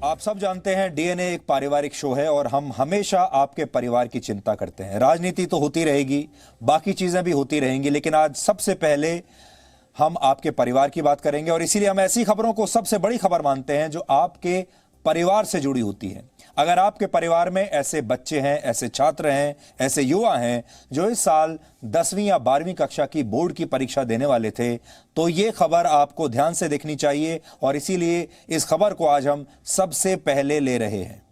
आप सब जानते हैं डीएनए एक पारिवारिक शो है और हम हमेशा आपके परिवार की चिंता करते हैं। राजनीति तो होती रहेगी, बाकी चीजें भी होती रहेंगी, लेकिन आज सबसे पहले हम आपके परिवार की बात करेंगे और इसीलिए हम ऐसी खबरों को सबसे बड़ी खबर मानते हैं जो आपके परिवार से जुड़ी होती है। अगर आपके परिवार में ऐसे बच्चे हैं, ऐसे छात्र हैं, ऐसे युवा हैं जो इस साल 10वीं या 12वीं कक्षा की बोर्ड की परीक्षा देने वाले थे, तो ये खबर आपको ध्यान से देखनी चाहिए और इसीलिए इस खबर को आज हम सबसे पहले ले रहे हैं।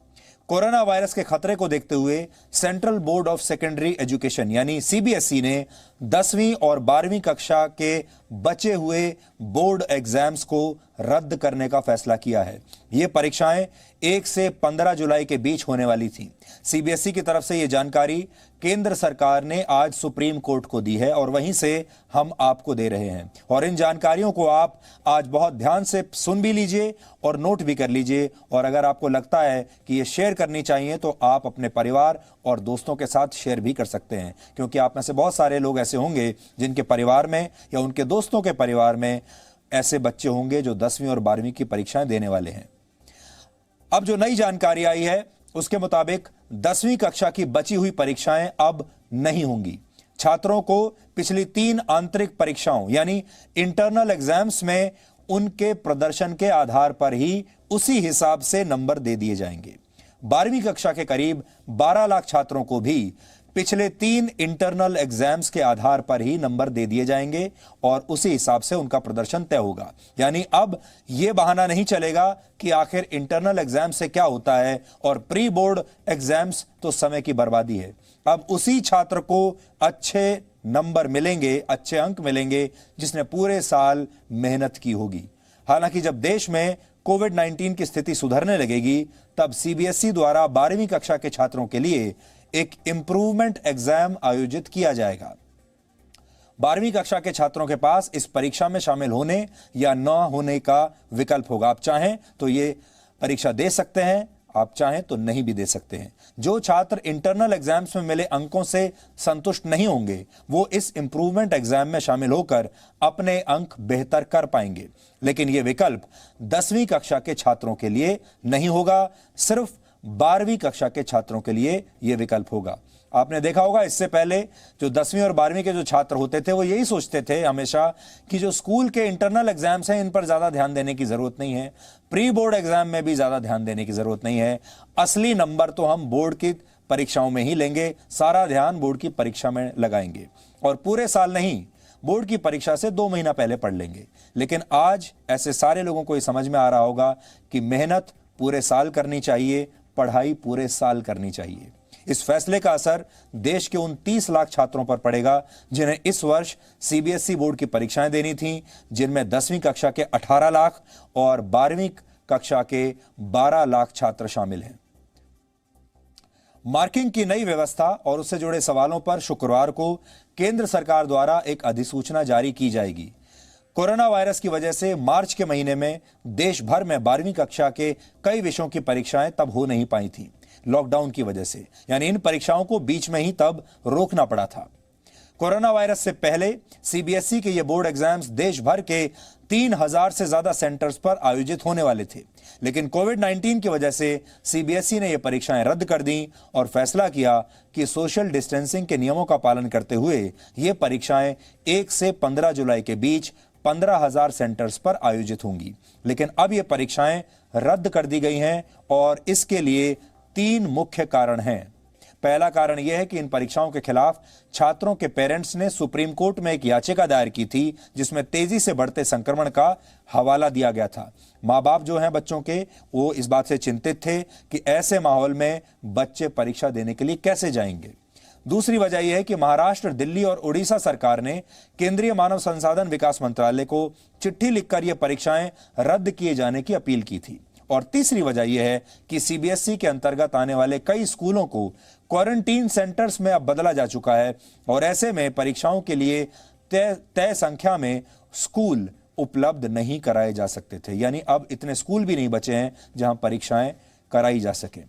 कोरोना वायरस के खतरे को देखते हुए central board of secondary education यानी सीबीएसई ने 10वीं और 12वीं कक्षा के बचे हुए बोर्ड एग्जाम्स को रद्द करने का फैसला किया है। ये परीक्षाएं 1 से 15 जुलाई के बीच होने वाली थी। सीबीएसई की तरफ से ये जानकारी केंद्र सरकार ने आज सुप्रीम कोर्ट को दी है और वहीं से हम आपको दे रहे हैं। और इन जानकारियों को आप आज बहुत ध्यान से सुन भी लीजिए और नोट भी कर लीजिए। और अगर आपको लगता है कि ये शेयर करनी चाहिए तो आप अपने परिवार और दोस्तों के साथ शेयर भी कर सकते हैं, क्योंकि आप में से बहुत सारे लोग ऐसे होंगे जिनके परिवार में या उनके दोस्तों के परिवार में ऐसे बच्चे होंगे जो 10वीं और 12वीं की परीक्षाएं देने वाले हैं। अब जो नई जानकारी आई है उसके मुताबिक 10वीं कक्षा की बची हुई परीक्षाएं अब नहीं होंगी। छात्रों को पिछली 3 आंतरिक परीक्षाओं यानी इंटरनल एग्जाम्स में उनके प्रदर्शन के आधार पर ही उसी हिसाब से नंबर दे दिए जाएंगे। 12वीं कक्षा के करीब 12 लाख छात्रों को भी पिछले 3 इंटरनल एग्जाम्स के आधार पर ही नंबर दे दिए जाएंगे और उसी हिसाब से उनका प्रदर्शन तय होगा। यानी अब यह बहाना नहीं चलेगा कि आखिर इंटरनल एग्जाम से क्या होता है और प्री बोर्ड एग्जाम्स तो समय की बर्बादी है। अब उसी छात्र को अच्छे नंबर मिलेंगे, अच्छे अंक मिलेंगे जिसने पूरे साल मेहनत की होगी। हालांकि जब देश में कोविड-19 की स्थिति सुधरने लगेगी तब सीबीएसई द्वारा 12वीं कक्षा के छात्रों के लिए एक इंप्रूवमेंट एग्जाम आयोजित किया जाएगा। 12वीं कक्षा के छात्रों के पास इस परीक्षा में शामिल होने या न होने का विकल्प होगा। आप चाहें तो ये परीक्षा दे सकते हैं, आप चाहें तो नहीं भी दे सकते हैं। जो छात्र इंटरनल एग्जाम्स में मिले अंकों से संतुष्ट नहीं होंगे वो इस इंप्रूवमेंट एग्जाम में शामिल होकर अपने अंक बेहतर कर पाएंगे। लेकिन यह विकल्प 10वीं कक्षा के छात्रों के लिए नहीं होगा, सिर्फ 12वीं कक्षा के छात्रों के लिए यह विकल्प होगा। आपने देखा होगा इससे पहले जो 10वीं और 12वीं के जो छात्र होते थे वो यही सोचते थे हमेशा कि जो स्कूल के इंटरनल एग्जाम्स हैं इन पर ज्यादा ध्यान देने की जरूरत नहीं है, प्री बोर्ड एग्जाम में भी ज्यादा ध्यान देने की जरूरत नहीं है, असली नंबर तो हम बोर्ड की परीक्षाओं में ही लेंगे, सारा ध्यान बोर्ड की परीक्षा में लगाएंगे और पूरे साल नहीं, बोर्ड की परीक्षा से 2 महीना पहले पढ़ लेंगे। लेकिन आज ऐसे सारे लोगों को यह समझ में आ रहा होगा कि मेहनत पूरे साल करनी चाहिए, पढ़ाई पूरे साल करनी चाहिए। इस फैसले का असर देश के उन 30 लाख छात्रों पर पड़ेगा जिन्हें इस वर्ष सीबीएसई बोर्ड की परीक्षाएं देनी थीं, जिनमें 10वीं कक्षा के 18 लाख और 12वीं कक्षा के 12 लाख छात्र शामिल हैं। मार्किंग की नई व्यवस्था और उससे जुड़े सवालों पर शुक्रवार को केंद्र सरकार द्वारा एक अधिसूचना जारी की जाएगी। कोरोना वायरस की वजह से मार्च के महीने में देश भर में 12वीं कक्षा के कई विषयों की परीक्षाएं तब हो नहीं पाई थी लॉकडाउन की वजह से, यानी इन परीक्षाओं को बीच में ही तब रोकना पड़ा था। कोरोना वायरस से पहले सीबीएसई के ये बोर्ड एग्जाम्स देश भर के 3000 से ज्यादा सेंटर्स पर आयोजित होने वाले थे, लेकिन कोविड-19 की वजह से सीबीएसई ने ये परीक्षाएं रद्द कर दी और फैसला किया कि सोशल डिस्टेंसिंग के नियमों का पालन करते हुए ये परीक्षाएं 1 से 15 जुलाई के बीच 15,000 सेंटर्स पर आयोजित होंगी। लेकिन अब ये परीक्षाएं रद्द कर दी गई हैं और इसके लिए 3 मुख्य कारण हैं। पहला कारण यह है कि इन परीक्षाओं के खिलाफ छात्रों के पेरेंट्स ने सुप्रीम कोर्ट में एक याचिका दायर की थी जिसमें तेजी से बढ़ते संक्रमण का हवाला दिया गया था। माँ बाप जो हैं बच्चों के, वो इस बात से चिंतित थे कि ऐसे माहौल में बच्चे परीक्षा देने के लिए कैसे जाएंगे। दूसरी वजह यह है कि महाराष्ट्र, दिल्ली और उड़ीसा सरकार ने केंद्रीय मानव संसाधन विकास मंत्रालय को चिट्ठी लिखकर यह परीक्षाएं रद्द किए जाने की अपील की थी। और तीसरी वजह यह है कि सीबीएसई के अंतर्गत आने वाले कई स्कूलों को क्वारंटीन सेंटर्स में अब बदला जा चुका है और ऐसे में परीक्षाओं के लिए तय संख्या में स्कूल उपलब्ध नहीं कराए जा सकते थे। यानी अब इतने स्कूल भी नहीं बचे हैं जहां परीक्षाएं कराई जा सके।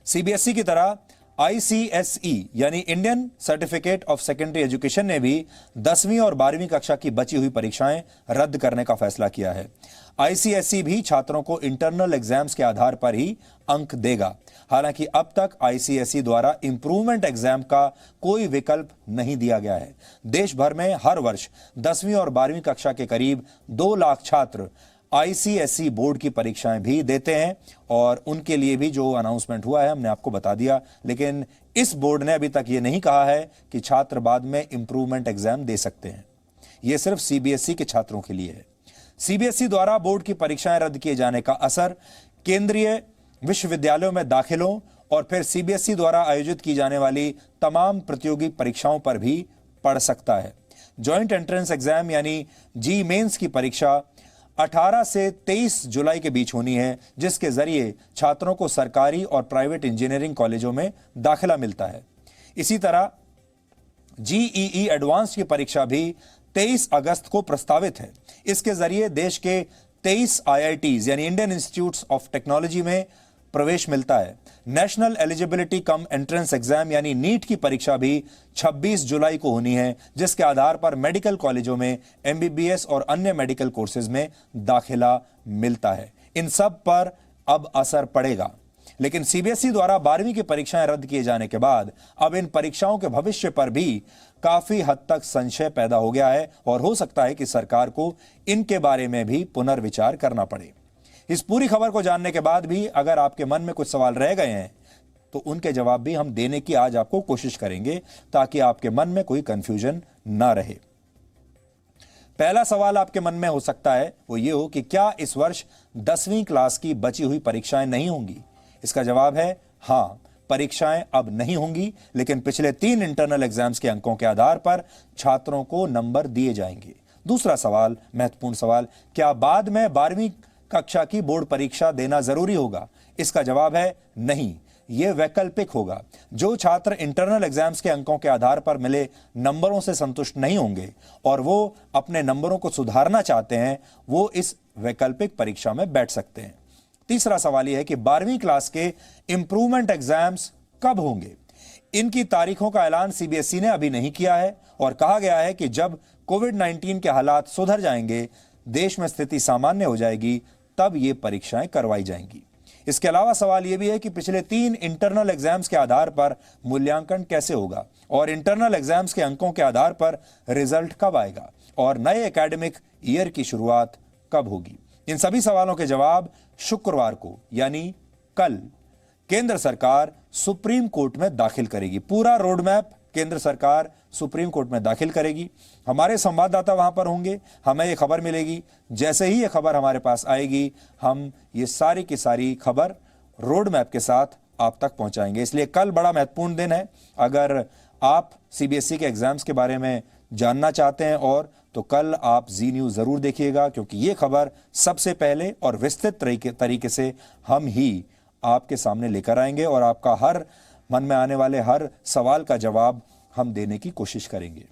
सीबीएसई की तरह ICSE यानी Indian certificate of secondary education ने भी 10वीं और 12वीं कक्षा की बची हुई परीक्षाएं रद्द करने का फैसला किया है। ICSE भी छात्रों को इंटरनल एग्जाम्स के आधार पर ही अंक देगा। हालांकि अब तक ICSE द्वारा इंप्रूवमेंट एग्जाम का कोई विकल्प नहीं दिया गया है। देश भर में हर वर्ष 10वीं और 12वीं कक्षा के करीब 2 लाख छात्र ICSE बोर्ड की परीक्षाएं भी देते हैं और उनके लिए भी जो अनाउंसमेंट हुआ है हमने आपको बता दिया। लेकिन इस बोर्ड ने अभी तक ये नहीं कहा है कि छात्र बाद में इंप्रूवमेंट एग्जाम दे सकते हैं। यह सिर्फ CBSE के छात्रों के लिए है। CBSE द्वारा बोर्ड की परीक्षाएं रद्द किए जाने का असर केंद्रीय विश्वविद्यालयों में दाखिलों और फिर CBSE द्वारा आयोजित की जाने वाली तमाम प्रतियोगी परीक्षाओं पर भी पड़ सकता है। जॉइंट एंट्रेंस एग्जाम यानी जी मेंस की परीक्षा 18 से 23 जुलाई के बीच होनी है, जिसके जरिए छात्रों को सरकारी और प्राइवेट इंजीनियरिंग कॉलेजों में दाखिला मिलता है। इसी तरह GEE एडवांस की परीक्षा भी 23 अगस्त को प्रस्तावित है। इसके जरिए देश के 23 IITs यानी इंडियन इंस्टीट्यूट्स ऑफ टेक्नोलॉजी में प्रवेश मिलता है। National eligibility cum entrance exam यानी नीट की परीक्षा भी 26 जुलाई को होनी है, जिसके आधार पर मेडिकल कॉलेजों में MBBS और अन्य मेडिकल कोर्सेज में दाखिला मिलता है। इन सब पर अब असर पड़ेगा। लेकिन CBSE द्वारा 12वीं की परीक्षाएं रद्द किए जाने के बाद अब इन परीक्षाओं के भविष्य पर भी काफी हद तक संशय पैदा हो गया है और हो सकता है कि सरकार को इनके बारे में भी पुनर्विचार करना पड़े। इस पूरी खबर को जानने के बाद भी अगर आपके मन में कुछ सवाल रह गए हैं तो उनके जवाब भी हम देने की आज आपको कोशिश करेंगे, ताकि आपके मन में कोई कंफ्यूजन ना रहे। पहला सवाल आपके मन में हो सकता है वो ये हो कि क्या इस वर्ष 10वीं क्लास की बची हुई परीक्षाएं नहीं होंगी? इसका जवाब है हां, परीक्षाएं अब नहीं होंगी, लेकिन पिछले 3 इंटरनल एग्जाम्स के अंकों के आधार पर छात्रों को नंबर दिए जाएंगे। दूसरा सवाल, महत्वपूर्ण सवाल, क्या बाद में 12वीं कक्षा की बोर्ड परीक्षा देना जरूरी होगा? इसका जवाब है नहीं, यह वैकल्पिक होगा। जो छात्र इंटरनल एग्जाम्स के अंकों के आधार पर मिले नंबरों से संतुष्ट नहीं होंगे और वो अपने नंबरों को सुधारना चाहते हैं, वो इस वैकल्पिक परीक्षा में बैठ सकते हैं। तीसरा सवाल यह है कि 12वीं क्लास के इंप्रूवमेंट एग्जाम्स कब होंगे? इनकी तारीखों का ऐलान CBSE ने अभी नहीं किया है और कहा गया है कि जब कोविड-19 के हालात सुधर जाएंगे, देश में स्थिति सामान्य हो जाएगी, तब ये परीक्षाएं करवाई जाएंगी। इसके अलावा सवाल यह भी है कि पिछले 3 इंटरनल एग्जाम्स के आधार पर मूल्यांकन कैसे होगा और इंटरनल एग्जाम्स के अंकों के आधार पर रिजल्ट कब आएगा और नए एकेडमिक ईयर की शुरुआत कब होगी? इन सभी सवालों के जवाब शुक्रवार को यानी कल केंद्र सरकार सुप्रीम कोर्ट में दाखिल करेगी। पूरा रोड मैप केंद्र सरकार सुप्रीम कोर्ट में दाखिल करेगी। हमारे संवाददाता वहां पर होंगे, हमें यह खबर मिलेगी। जैसे ही यह खबर हमारे पास आएगी, हम ये सारी की सारी खबर रोड मैप के साथ आप तक पहुंचाएंगे। इसलिए कल बड़ा महत्वपूर्ण दिन है। अगर आप CBSE के एग्जाम्स के बारे में जानना चाहते हैं और तो कल आप जी न्यूज़ जरूर देखिएगा, क्योंकि ये खबर सबसे पहले और विस्तृत तरीके से हम ही आपके सामने लेकर आएंगे और आपका हर मन में आने वाले हर सवाल का जवाब हम देने की कोशिश करेंगे।